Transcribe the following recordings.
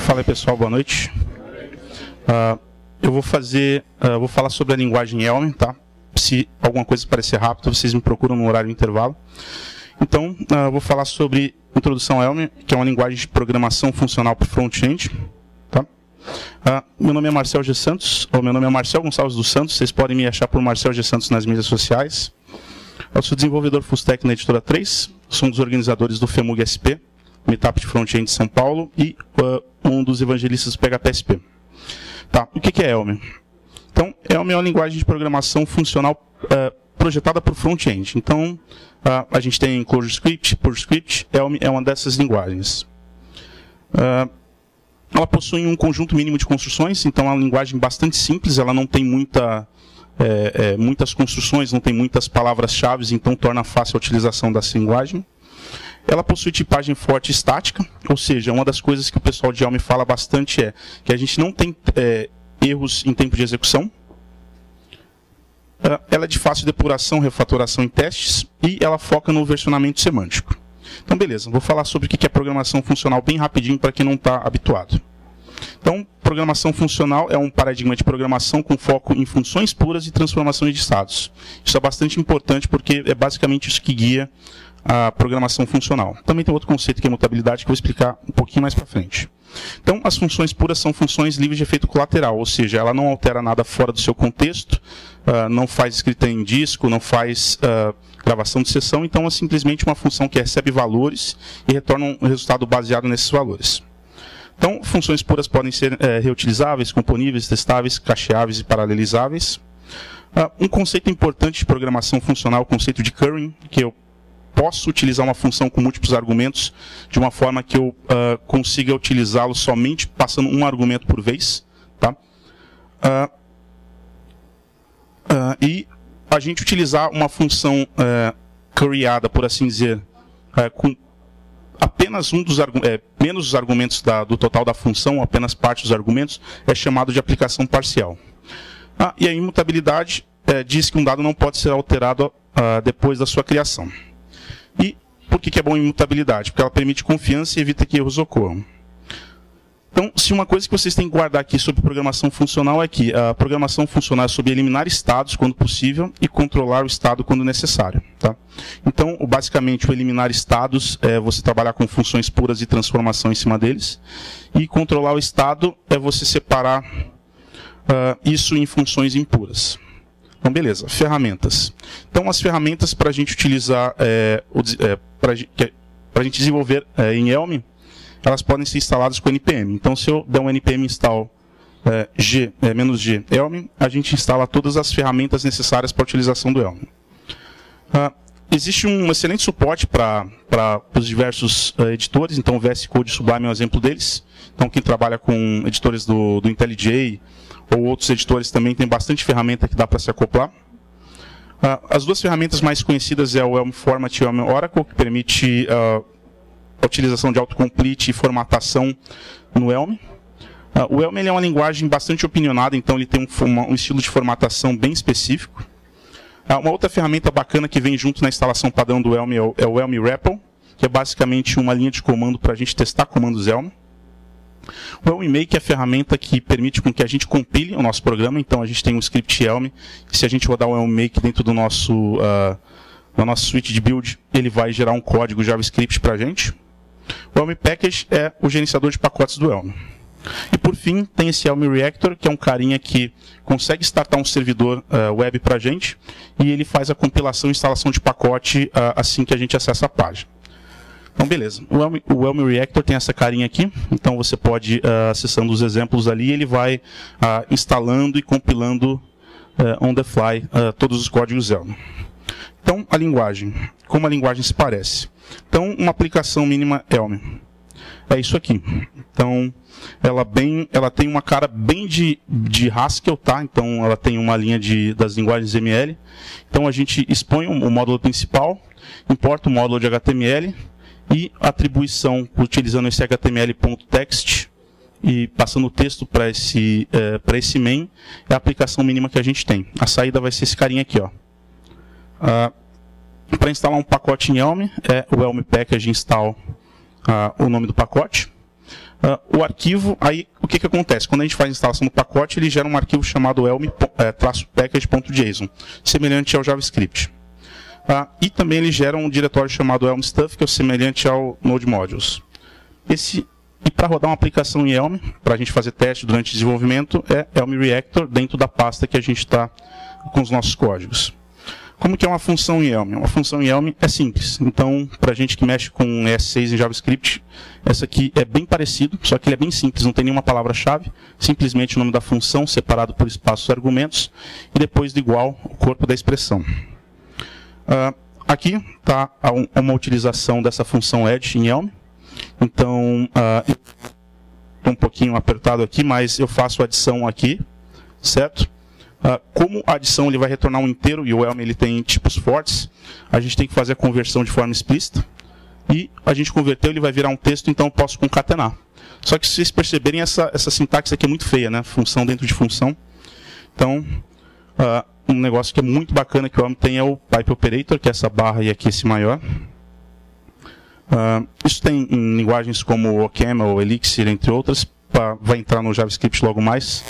Fala aí, pessoal, boa noite. Eu vou falar sobre a linguagem Elm, tá? Se alguma coisa parecer rápido, vocês me procuram no horário de intervalo. Então, eu vou falar sobre introdução a Elm, que é uma linguagem de programação funcional para front-end. Tá? Meu nome é Marcel G. Santos, ou meu nome é Marcel Gonçalves dos Santos, vocês podem me achar por Marcel G. Santos nas mídias sociais. Eu sou desenvolvedor full stack na Editora 3, sou um dos organizadores do FEMUG SP, Meetup de Front-End de São Paulo, e um dos evangelistas do PHP-SP. Tá, o que é Elm? Então, Elm é uma linguagem de programação funcional projetada para o front-end. Então, a gente tem ClojureScript, PureScript, Elm é uma dessas linguagens. Ela possui um conjunto mínimo de construções, então é uma linguagem bastante simples, ela não tem muitas construções, não tem muitas palavras-chave, então torna fácil a utilização dessa linguagem. Ela possui tipagem forte e estática, ou seja, uma das coisas que o pessoal de Elm fala bastante é que a gente não tem erros em tempo de execução. Ela é de fácil depuração, refatoração em testes, e ela foca no versionamento semântico. Então, beleza, vou falar sobre o que é programação funcional bem rapidinho para quem não está habituado. Então, programação funcional é um paradigma de programação com foco em funções puras e transformação de estados. Isso é bastante importante porque é basicamente isso que guia a programação funcional. Também tem outro conceito que é imutabilidade, que eu vou explicar um pouquinho mais para frente. Então, as funções puras são funções livres de efeito colateral, ou seja, ela não altera nada fora do seu contexto, não faz escrita em disco, não faz gravação de sessão, então é simplesmente uma função que recebe valores e retorna um resultado baseado nesses valores. Então, funções puras podem ser reutilizáveis, componíveis, testáveis, cacheáveis e paralelizáveis. Um conceito importante de programação funcional é o conceito de currying, que eu posso utilizar uma função com múltiplos argumentos de uma forma que eu consiga utilizá-lo somente passando um argumento por vez. Tá? E a gente utilizar uma função curryada, por assim dizer, com apenas menos os argumentos do total da função, apenas parte dos argumentos, é chamado de aplicação parcial. E a imutabilidade diz que um dado não pode ser alterado depois da sua criação. E por que é bom a imutabilidade? Porque ela permite confiança e evita que erros ocorram. Então, se uma coisa que vocês têm que guardar aqui sobre programação funcional é que a programação funcional é sobre eliminar estados quando possível e controlar o estado quando necessário. Tá? Então, basicamente, o eliminar estados é você trabalhar com funções puras e transformação em cima deles. E controlar o estado é você separar isso em funções impuras. Então, beleza, ferramentas. Então, as ferramentas para a gente utilizar, para a gente desenvolver em Elm, elas podem ser instaladas com npm. Então, se eu der um npm install -g Elm, a gente instala todas as ferramentas necessárias para a utilização do Elm. Existe um excelente suporte para os diversos editores, então o VS Code Sublime é um exemplo deles. Então, quem trabalha com editores do IntelliJ ou outros editores também tem bastante ferramenta que dá para se acoplar. As duas ferramentas mais conhecidas é o Elm Format e o Elm Oracle, que permite a utilização de autocomplete e formatação no Elm. O Elm é uma linguagem bastante opinionada, então ele tem um estilo de formatação bem específico. Uma outra ferramenta bacana que vem junto na instalação padrão do Elm é o Elm REPL, que é basicamente uma linha de comando para a gente testar comandos Elm. O Elm Make é a ferramenta que permite com que a gente compile o nosso programa, então a gente tem um script Elm, e se a gente rodar o Elm Make dentro do nosso na nossa suite de build, ele vai gerar um código JavaScript para a gente. O Elm Package é o gerenciador de pacotes do Elm. E por fim, tem esse Elm Reactor, que é um carinha que consegue startar um servidor web para a gente, e ele faz a compilação e instalação de pacote assim que a gente acessa a página. Então, beleza. O Elm Reactor tem essa carinha aqui, então você pode, acessando os exemplos ali, ele vai instalando e compilando on the fly todos os códigos Elm. Então, a linguagem. Como a linguagem se parece? Então, uma aplicação mínima Elm. É isso aqui. Então, ela tem uma cara bem de Haskell, tá? Então, ela tem uma linha das linguagens ML. Então, a gente expõe o módulo principal, importa o módulo de HTML, e atribuição utilizando esse HTML.text e passando o texto para esse main é a aplicação mínima que a gente tem. A saída vai ser esse carinha aqui, ó. Para instalar um pacote em Elm, é o Elm Package install o nome do pacote. O arquivo, aí o que acontece? Quando a gente faz a instalação do pacote, ele gera um arquivo chamado elm-package.json, semelhante ao JavaScript. E também ele gera um diretório chamado Elm Stuff, que é semelhante ao Node Modules. E para rodar uma aplicação em Elm, para a gente fazer teste durante o desenvolvimento, é Elm Reactor dentro da pasta que a gente está com os nossos códigos. Como que é uma função em Elm? Uma função em Elm é simples. Então, para a gente que mexe com ES6 em JavaScript, essa aqui é bem parecido, só que ele é bem simples, não tem nenhuma palavra-chave, simplesmente o nome da função, separado por espaços e argumentos, e depois do igual, o corpo da expressão. Aqui está uma utilização dessa função add em Elm. Então, estou um pouquinho apertado aqui, mas eu faço a adição aqui, certo? Como a adição ele vai retornar um inteiro e o Elm ele tem tipos fortes, a gente tem que fazer a conversão de forma explícita. E a gente converteu, ele vai virar um texto, então eu posso concatenar. Só que se vocês perceberem, essa sintaxe aqui é muito feia, né? Função dentro de função. Então, um negócio que é muito bacana que o Elm tem é o Pipe Operator, que é essa barra e aqui esse maior. Isso tem em linguagens como OCaml, Elixir, entre outras, vai entrar no JavaScript logo mais.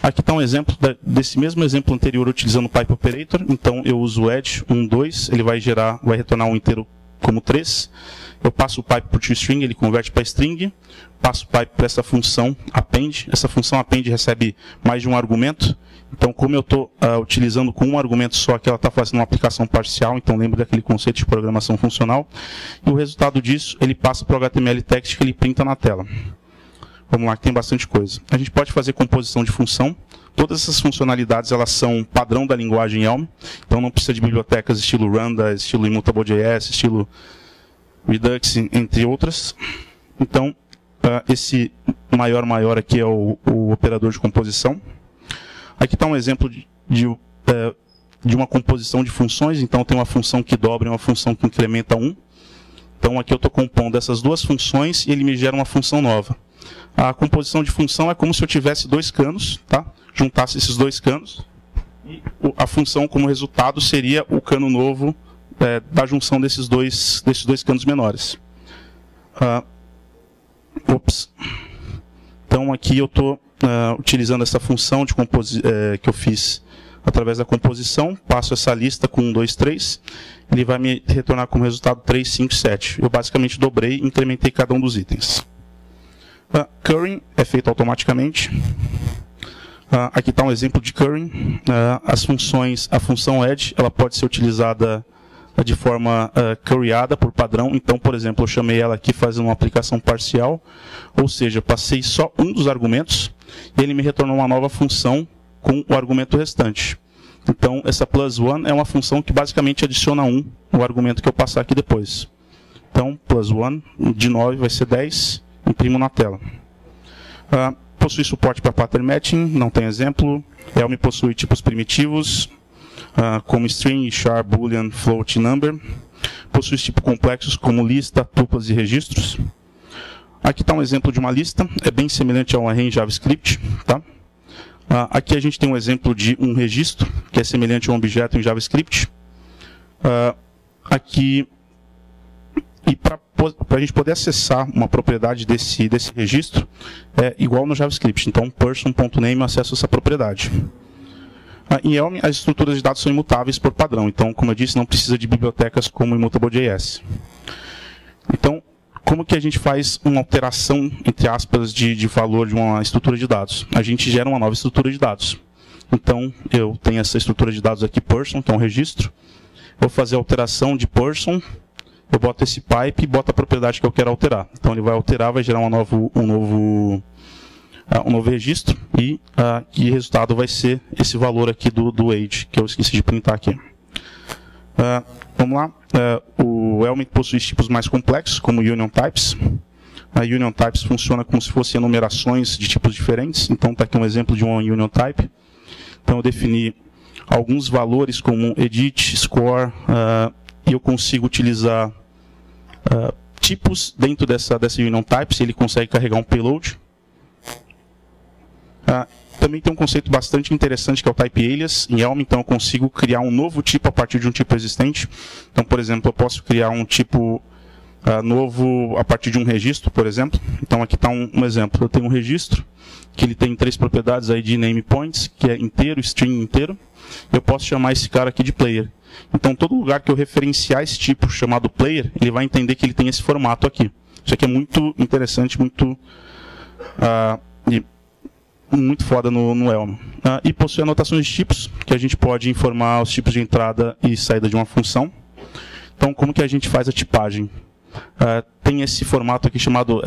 Aqui está um exemplo desse mesmo exemplo anterior utilizando o Pipe Operator. Então eu uso o add 1, 2, ele vai retornar um inteiro como 3. Eu passo o pipe por toString, ele converte para string. Passo o pipe para essa função append. Essa função append recebe mais de um argumento. Então, como eu estou utilizando com um argumento só, que ela está fazendo uma aplicação parcial, então lembra daquele conceito de programação funcional. E o resultado disso, ele passa para o HTML text que ele printa na tela. Vamos lá, que tem bastante coisa. A gente pode fazer composição de função. Todas essas funcionalidades elas são padrão da linguagem Elm. Então não precisa de bibliotecas estilo Lambda, estilo Immutable.js, estilo Redux, entre outras. Então, esse maior aqui é o operador de composição. Aqui está um exemplo de uma composição de funções. Então tem uma função que dobra e uma função que incrementa 1. Então aqui eu estou compondo essas duas funções e ele me gera uma função nova. A composição de função é como se eu tivesse dois canos, tá? Juntasse esses dois canos, e a função como resultado seria o cano novo da junção desses dois canos menores. Então aqui eu estou utilizando essa função que eu fiz através da composição, passo essa lista com 1, 2, 3, ele vai me retornar como resultado 3, 5, 7. Eu basicamente dobrei e incrementei cada um dos itens. Currying é feito automaticamente. Aqui está um exemplo de currying. A função add, ela pode ser utilizada de forma curryada por padrão. Então, por exemplo, eu chamei ela aqui fazendo uma aplicação parcial, ou seja, passei só um dos argumentos e ele me retornou uma nova função com o argumento restante. Então, essa +1 é uma função que basicamente adiciona 1 no argumento que eu passar aqui depois. Então, +1 de 9 vai ser 10. Imprimo na tela. Possui suporte para pattern matching, não tem exemplo. Elm possui tipos primitivos, como string, char, boolean, float e number. Possui tipos complexos como lista, tuplas e registros. Aqui está um exemplo de uma lista, é bem semelhante a um array em JavaScript. Tá? Aqui a gente tem um exemplo de um registro, que é semelhante a um objeto em JavaScript. E para a gente poder acessar uma propriedade desse registro, é igual no JavaScript. Então, person.name acessa essa propriedade. Em Elm, as estruturas de dados são imutáveis por padrão. Então, como eu disse, não precisa de bibliotecas como Immutable.js. Então, como que a gente faz uma alteração, entre aspas, de valor de uma estrutura de dados? A gente gera uma nova estrutura de dados. Então, eu tenho essa estrutura de dados aqui, person, que é um registro. Vou fazer a alteração de person. Eu boto esse pipe e boto a propriedade que eu quero alterar. Então ele vai alterar, vai gerar um novo registro e que resultado vai ser esse valor aqui do age, que eu esqueci de printar aqui. Vamos lá. O Elm possui tipos mais complexos, como Union Types. A Union Types funciona como se fossem enumerações de tipos diferentes. Então está aqui um exemplo de uma Union Type. Então eu defini alguns valores como edit, score, e eu consigo utilizar tipos dentro dessa Union Types, ele consegue carregar um payload. Também tem um conceito bastante interessante que é o Type Alias em Elm, então eu consigo criar um novo tipo a partir de um tipo existente. Então, por exemplo, eu posso criar um tipo novo a partir de um registro, por exemplo. Então aqui está um exemplo. Eu tenho um registro que ele tem 3 propriedades aí de name points, que é inteiro, string inteiro. Eu posso chamar esse cara aqui de player. Então todo lugar que eu referenciar esse tipo chamado player, ele vai entender que ele tem esse formato aqui. Isso aqui é muito interessante, muito foda no Elm. E possui anotações de tipos, que a gente pode informar os tipos de entrada e saída de uma função. Então como que a gente faz a tipagem? Tem esse formato aqui chamado,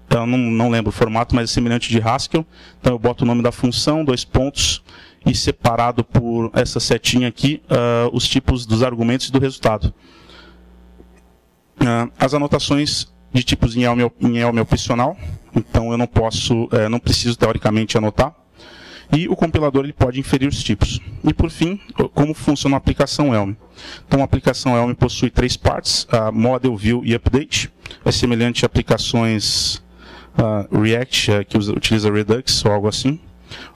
eu não lembro o formato, mas é semelhante de Haskell. Então eu boto o nome da função, 2 pontos, e separado por essa setinha aqui, os tipos dos argumentos e do resultado. As anotações de tipos em Elm é opcional, então eu não preciso teoricamente anotar. E o compilador ele pode inferir os tipos. E por fim, como funciona a aplicação Elm. Então a aplicação Elm possui 3 partes, Model, View e Update. É semelhante a aplicações React, que utiliza Redux ou algo assim.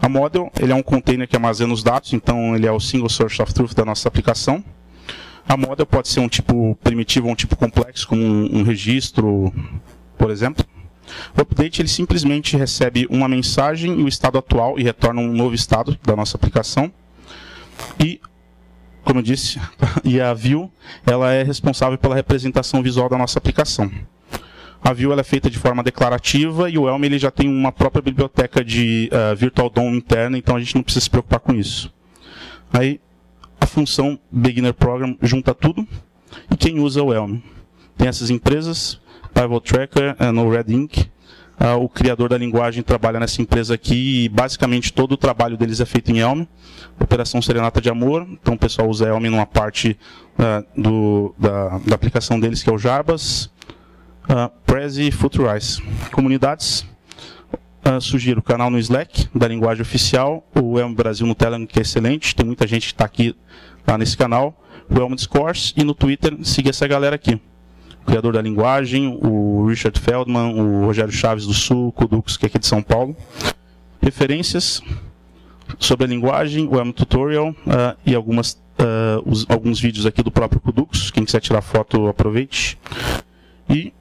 A Model ele é um container que armazena os dados, então ele é o single source of truth da nossa aplicação. A Model pode ser um tipo primitivo ou um tipo complexo, como um registro, por exemplo. O update ele simplesmente recebe uma mensagem e o estado atual e retorna um novo estado da nossa aplicação. E, como eu disse, a view ela é responsável pela representação visual da nossa aplicação. A view ela é feita de forma declarativa e o Elm ele já tem uma própria biblioteca de Virtual DOM interna, então a gente não precisa se preocupar com isso. Aí a função Beginner Program junta tudo e quem usa o Elm? Tem essas empresas, Pivot Tracker, no Red Ink. O criador da linguagem trabalha nessa empresa aqui e basicamente todo o trabalho deles é feito em Elm. Operação Serenata de Amor, então o pessoal usa Elm numa parte da aplicação deles, que é o Jarbas. Prezi e Futurize. Comunidades, sugiro o canal no Slack, da linguagem oficial, o Elm Brasil no Telegram, que é excelente, tem muita gente que está aqui nesse canal, o Elm Discourse, e no Twitter, siga essa galera aqui. O criador da linguagem, o Richard Feldman, o Rogério Chaves do Sul, o Kudux, que é aqui de São Paulo. Referências sobre a linguagem, o Elm Tutorial e alguns vídeos aqui do próprio Kudux, quem quiser tirar foto, aproveite. E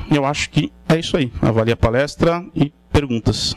eu acho que é isso aí. Avalie a palestra e perguntas.